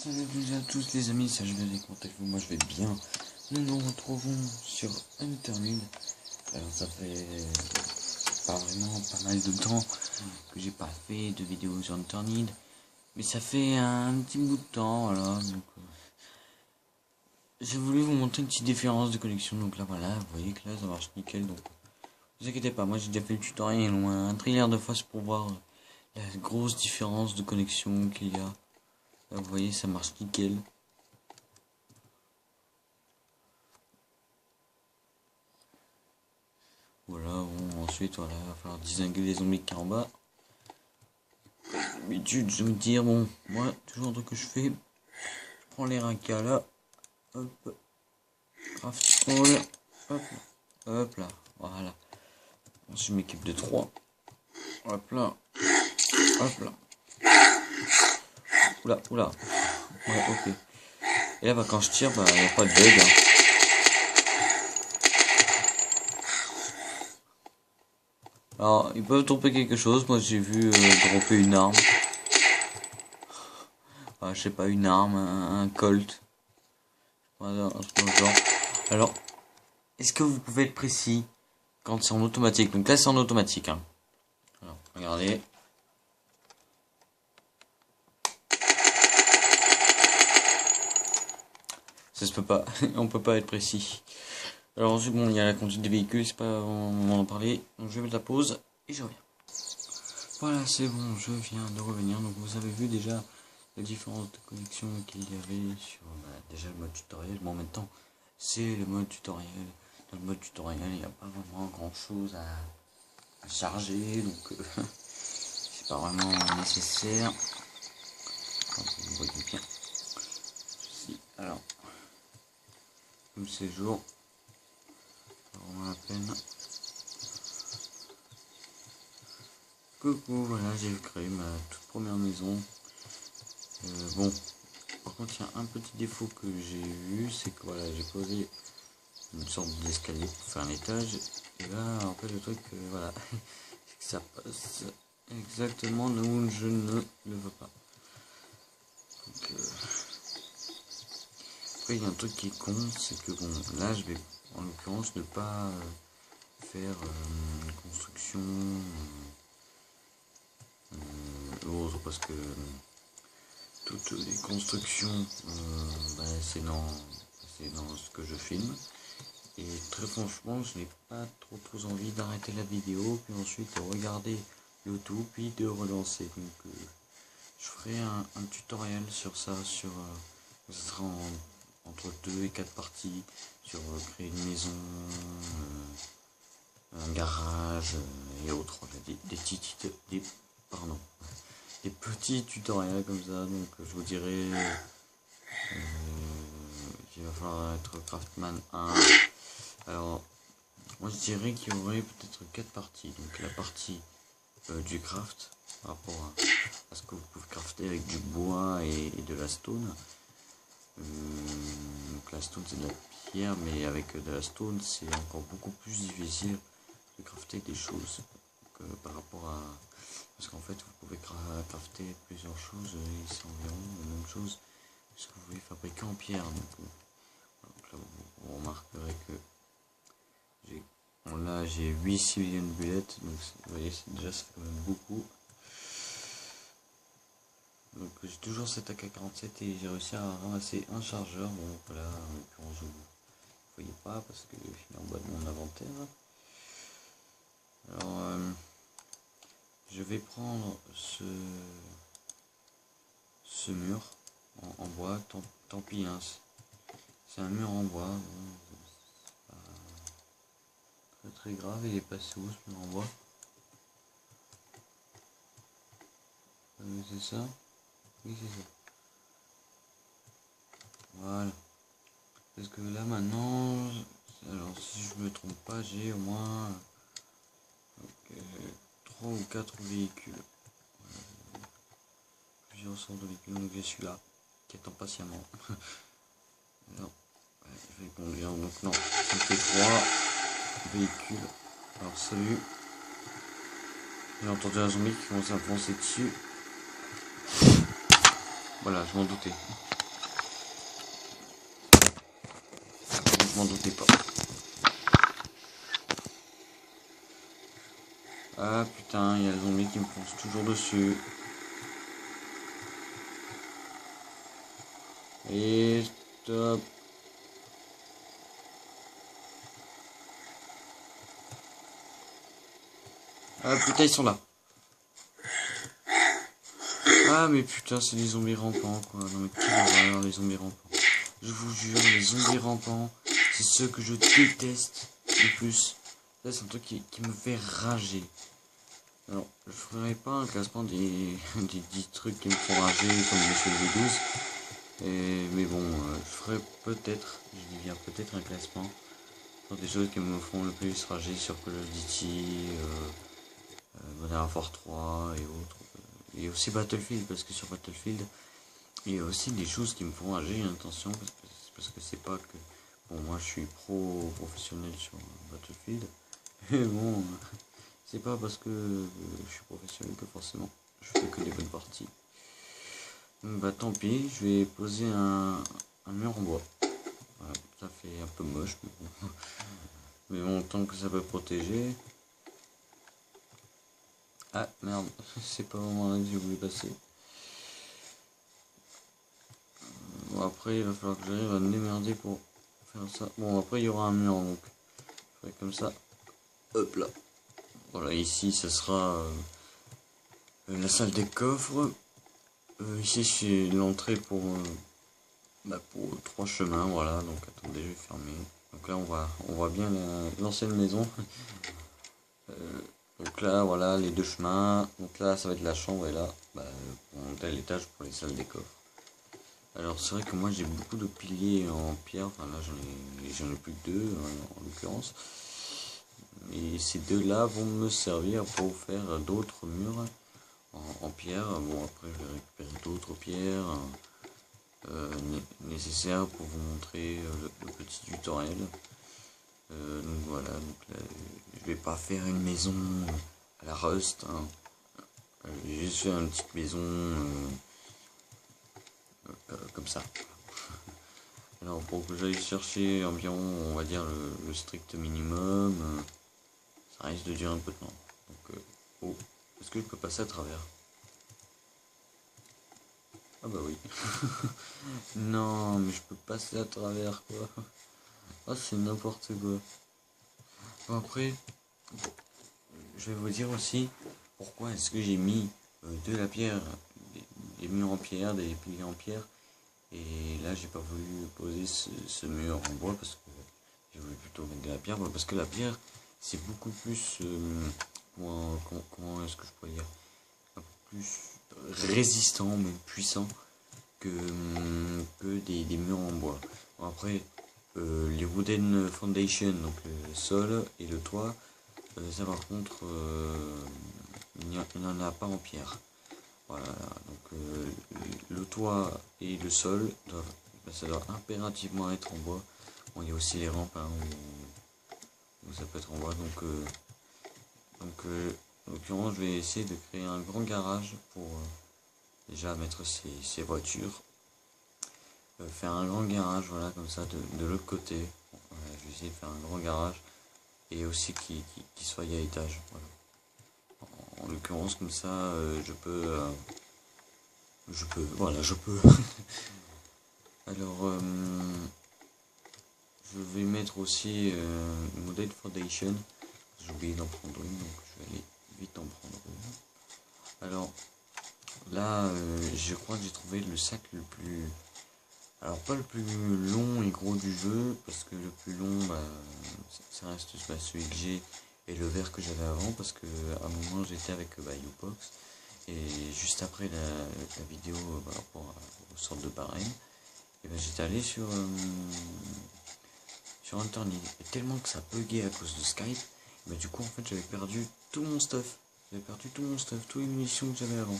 Salut à tous les amis, ça je vais les contacts, moi je vais bien. Nous nous retrouvons sur Unturned. Alors ça fait pas mal de temps que j'ai pas fait de vidéo sur Unturned. Mais ça fait un petit bout de temps, voilà. Donc j'ai voulu vous montrer une petite différence de connexion. Donc là voilà, vous voyez que là ça marche nickel. Donc ne vous inquiétez pas, moi j'ai déjà fait le tutoriel au moins un trilliard de fois pour voir la grosse différence de connexion qu'il y a. Là, vous voyez, ça marche nickel. Voilà, bon, ensuite, voilà, il va falloir distinguer les zombies qui sont en bas. D'habitude, je vais me dire, bon, moi, toujours un truc que je fais, je prends les racas là, hop, craft all, hop là, voilà. Ensuite, je m'équipe de 3, hop là, oula, ouais, ok. Et là, bah, quand je tire, bah, il n'y a pas de bug, hein. Alors, ils peuvent dropper quelque chose. Moi, j'ai vu dropper une arme. Enfin, je sais pas, une arme, un Colt. Voilà, un truc dans le genre. Alors, est-ce que vous pouvez être précis quand c'est en automatique? Donc là, c'est en automatique. Hein. Alors, regardez. Ça se peut pas. On peut pas être précis. Alors ensuite, bon, il y a la conduite des véhicules. C'est pas on en parler. Donc je vais mettre la pause et je reviens. Voilà, c'est bon, je viens de revenir. Donc vous avez vu déjà la différence de connexion qu'il y avait sur déjà le mode tutoriel. Bon, en même temps, c'est le mode tutoriel. Dans le mode tutoriel, il n'y a pas vraiment grand chose à charger, donc c'est pas vraiment nécessaire. Vous voyez bien. Si, alors, comme séjour, ça vaut vraiment la peine. Coucou, voilà, j'ai créé ma toute première maison. Bon, par contre, il y a un petit défaut que j'ai vu, c'est que voilà, j'ai posé une sorte d'escalier pour faire un étage. Et là, en fait, le truc, voilà, c'est que ça passe exactement là où je ne le veux pas. Donc, après, il y a un truc qui est con, c'est que bon, là, je vais en l'occurrence ne pas faire une construction autre parce que toutes les constructions, c'est dans ce que je filme. Et très franchement, je n'ai pas trop envie d'arrêter la vidéo, puis ensuite de regarder le tout, puis de relancer. Donc je ferai un tutoriel sur ça, ça sera entre 2 et 4 parties, sur créer une maison, un garage et autres, des petits tutoriels comme ça. Donc je vous dirai qu'il va falloir être Craftman 1. Alors moi je dirais qu'il y aurait peut-être 4 parties. Donc la partie du craft par rapport à ce que vous pouvez crafter avec du bois et de la stone. Donc la stone c'est de la pierre, mais avec de la stone c'est encore beaucoup plus difficile de crafter des choses par rapport à... Parce qu'en fait vous pouvez crafter plusieurs choses et c'est environ la même chose que ce que vous pouvez fabriquer en pierre. Donc là vous remarquerez que j'ai 8 civilian bullets, donc vous voyez déjà c'est quand même beaucoup. Donc j'ai toujours cette AK-47 et j'ai réussi à ramasser un chargeur. Bon voilà, en l'occurrence vous ne voyez pas parce qu'il est en bas de mon inventaire. Alors je vais prendre ce mur en bois, tant pis hein, c'est un mur en bois, bon, c'est pas très grave. Il est passé où ce mur en bois? C'est ça? Oui c'est ça. Voilà. Parce que là maintenant, alors si je me trompe pas, j'ai au moins 3 ou 4 véhicules. Plusieurs sortes de véhicules, donc j'ai celui-là qui attend patiemment. Alors, je vais conduire, donc non, ça me fait 3 véhicules. Alors salut. J'ai entendu un zombie qui commence à me foncer dessus. Voilà, je m'en doutais. m'en doutais pas. Ah putain, il y a le zombie qui me fonce toujours dessus. Et stop. Ah putain, ils sont là. Ah mais putain, c'est des zombies rampants quoi. Non mais quelle horreur, les zombies rampants. Je vous jure, les zombies rampants, c'est ceux que je déteste le plus. Ça c'est un truc qui me fait rager. Alors, je ferai pas un classement des 10 trucs qui me font rager comme Monsieur V12. Mais bon, je ferai peut-être, je dis bien peut-être un classement sur des choses qui me font le plus rager sur Call of Duty, Modern Warfare 3 et autres. Et aussi Battlefield, parce que sur Battlefield, il y a aussi des choses qui me font rager, attention, parce que c'est pas que... Bon, moi je suis professionnel sur Battlefield, mais bon, c'est pas parce que je suis professionnel que forcément je fais que des bonnes parties. Donc, bah tant pis, je vais poser un mur en bois. Voilà, ça fait un peu moche, mais bon. Mais bon, tant que ça peut protéger... Ah merde, c'est pas vraiment là que j'ai voulu passer. Bon, après il va falloir que j'arrive à me démerder pour faire ça. Bon, après il y aura un mur, donc je ferai comme ça. Hop là. Voilà, ici ce sera la salle des coffres. Ici c'est l'entrée pour 3 chemins, voilà. Donc attendez, je vais fermer. Donc là on voit bien l'ancienne maison. Donc là voilà les 2 chemins. Donc là ça va être la chambre et là on monte à l'étage pour les salles des coffres. Alors c'est vrai que moi j'ai beaucoup de piliers en pierre, enfin là j'en ai plus que 2 en l'occurrence. Et ces 2 là vont me servir pour faire d'autres murs en pierre. Bon après je vais récupérer d'autres pierres nécessaires pour vous montrer le petit tutoriel. Donc voilà, donc là, je vais pas faire une maison à la Rust, hein. Je vais juste faire une petite maison comme ça. Alors pour que j'aille chercher environ, on va dire le strict minimum, ça risque de durer un peu de temps. Donc, oh, est-ce que je peux passer à travers? Ah bah oui. Non, mais je peux passer à travers quoi. Ah c'est n'importe quoi. Bon, après, je vais vous dire aussi pourquoi est-ce que j'ai mis de la pierre, des murs en pierre, des piliers en pierre. Et là j'ai pas voulu poser ce mur en bois parce que j'ai voulu plutôt mettre de la pierre. Parce que la pierre c'est beaucoup plus, comment est-ce que je pourrais dire, un peu plus résistant, même puissant que des murs en bois. Bon, après, les wooden foundation, donc le sol et le toit, ça par contre, il n'en a pas en pierre. Voilà, donc le toit et le sol, ça doit impérativement être en bois. Bon, il y a aussi les rampes hein, où ça peut être en bois. En l'occurrence, je vais essayer de créer un grand garage pour déjà mettre ces voitures. Faire un grand garage, voilà, comme ça, de l'autre côté. Je vais essayer de faire un grand garage et aussi qui soit à étage. Voilà. En l'occurrence, comme ça, je peux, voilà, je peux. Alors, je vais mettre aussi une modèle foundation. J'ai oublié d'en prendre une, donc je vais aller vite en prendre une. Alors, là, je crois que j'ai trouvé le sac le plus... Alors, pas le plus long et gros du jeu, parce que le plus long, ça reste celui que j'ai et le vert que j'avais avant, parce que à un moment j'étais avec Upox, et juste après la vidéo par rapport aux sortes de barèmes, et j'étais allé sur Internet, et tellement que ça buguait à cause de Skype, et du coup en fait j'avais perdu tout mon stuff, toutes les munitions que j'avais avant,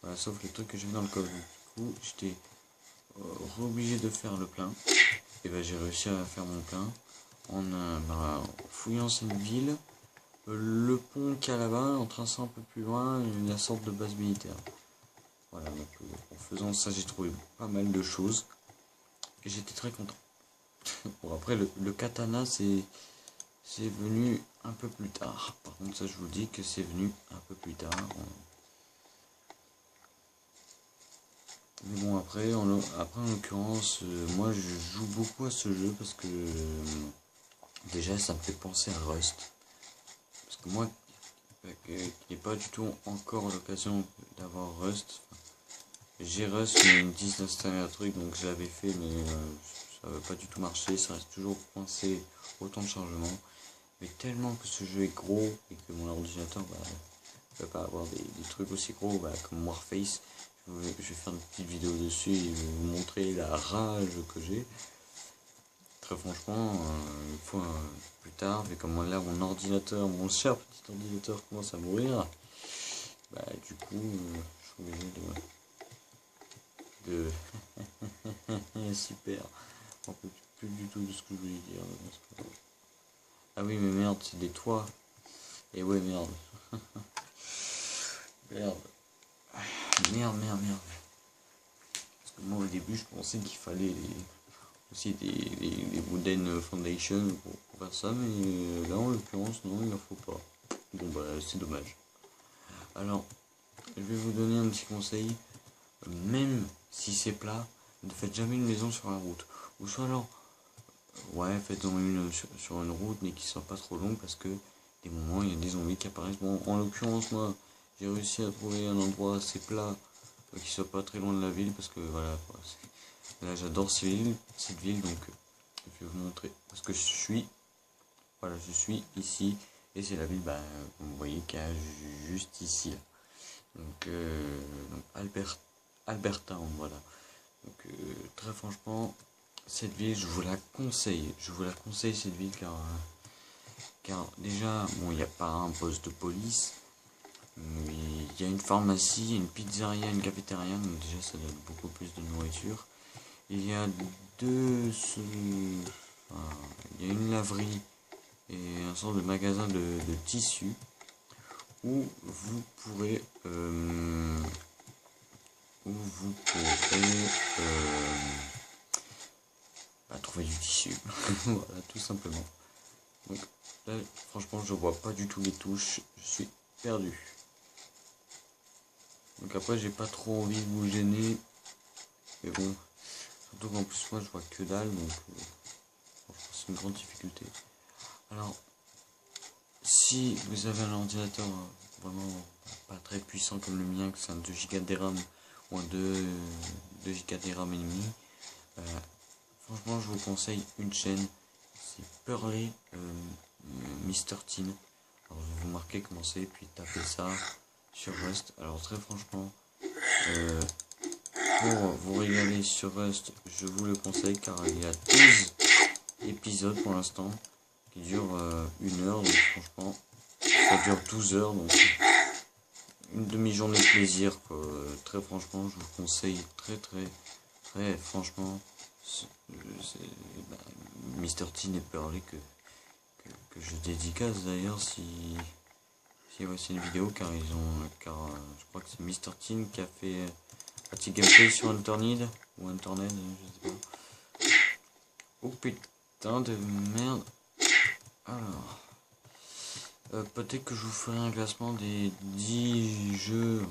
voilà, sauf les trucs que j'avais dans le coffre. Du coup j'étais obligé de faire le plein, et j'ai réussi à faire mon plein en fouillant cette ville, le pont qu'il y a là-bas, en traçant un peu plus loin la sorte de base militaire. Voilà, donc en faisant ça j'ai trouvé pas mal de choses et j'étais très content. Bon, après, le katana, c'est venu un peu plus tard. Par contre, ça, je vous dis que c'est venu un peu plus tard. Mais bon, après, en l'occurrence, moi, je joue beaucoup à ce jeu parce que déjà, ça me fait penser à Rust. Parce que moi, qui n'ai pas du tout encore l'occasion d'avoir Rust, j'ai Rust, mais ils me disent d'installer un truc, donc je l'avais fait, mais ça va pas du tout marcher, ça reste toujours coincé, autant de chargement. Mais tellement que ce jeu est gros et que mon ordinateur ne peut pas avoir des trucs aussi gros comme Warface, je vais faire une petite vidéo dessus et vous montrer la rage que j'ai. Très franchement, une fois plus tard, mais comme là mon ordinateur, mon cher petit ordinateur commence à mourir, du coup, je suis obligé super. On peut plus du tout de ce que je voulais dire. Ah oui, mais merde, c'est des toits. Et ouais, merde. Merde. Merde. Parce que moi, au début, je pensais qu'il fallait aussi des wooden foundation pour faire ça, mais là, en l'occurrence, non, il n'en faut pas. Bon, c'est dommage. Alors, je vais vous donner un petit conseil. Même si c'est plat, ne faites jamais une maison sur la route. Ou soit alors, ouais, faites-en une sur une route, mais qui soit pas trop longue, parce que des moments, il y a des zombies qui apparaissent. Bon, en l'occurrence, moi, j'ai réussi à trouver un endroit assez plat, qui soit pas très loin de la ville, parce que voilà, là, j'adore cette ville, donc je vais vous montrer. Parce que je suis ici, et c'est la ville, vous voyez, qu'il y a juste ici, là. Donc Albertown, voilà. Donc très franchement, cette ville, je vous la conseille. Je vous la conseille cette ville car déjà, bon, il n'y a pas un poste de police, mais il y a une pharmacie, une pizzeria, une cafétéria, donc déjà ça donne beaucoup plus de nourriture. Il y a il y a une laverie et un sorte de magasin de tissus où vous pourrez trouver du tissu. Voilà, tout simplement. Donc là, franchement, je vois pas du tout les touches. Je suis perdu. Donc après, j'ai pas trop envie de vous gêner. Mais bon, surtout qu'en plus, moi, je vois que dalle. Donc, c'est une grande difficulté. Alors, si vous avez un ordinateur vraiment pas très puissant comme le mien, que c'est un 2 Go de RAM ou un 2 Go de RAM et demi, franchement, je vous conseille une chaîne, c'est Pearly Mr. Teen. Alors, je vais vous marquer comment c'est, puis tapez ça sur Rust. Alors, très franchement, pour vous régaler sur Rust, je vous le conseille car il y a 12 épisodes pour l'instant qui durent 1 heure. Donc, franchement, ça dure 12 heures. Donc, une demi-journée de plaisir, quoi. Très franchement, je vous conseille très franchement. Mr. Teen et Pearly que je dédicace d'ailleurs si voici une vidéo car je crois que c'est Mr. Teen qui a fait un petit gameplay sur Internet ou Internet, je sais pas. Oh putain de merde. Alors peut-être que je vous ferai un classement des 10 jeux,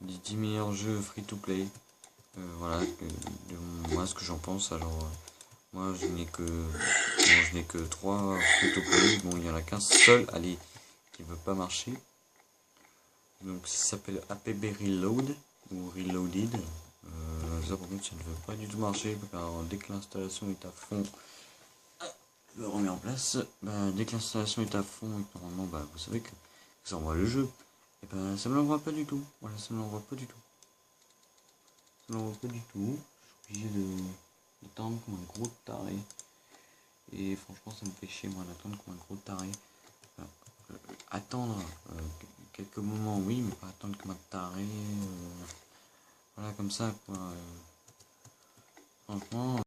des 10 meilleurs jeux free to play. Voilà, moi ce que j'en pense. Alors moi je n'ai que 3 free to play. Bon, il y en a qu'un seul, allez, qui veut pas marcher. Donc ça s'appelle APB Reload ou Reloaded. Ça par contre ça ne veut pas du tout marcher car dès que l'installation est à fond, je le remets en place. Dès que l'installation est à fond et que normalement vous savez que ça envoie le jeu, et ça me l'envoie pas du tout. Voilà, ça me l'envoie pas du tout. Ça me l'envoie pas du tout. Je suis obligé d'attendre comme un gros taré. Et franchement ça me fait chier moi d'attendre comme un gros taré. Attendre quelques moments oui, mais pas attendre comme un taré. Voilà, comme ça quoi. Franchement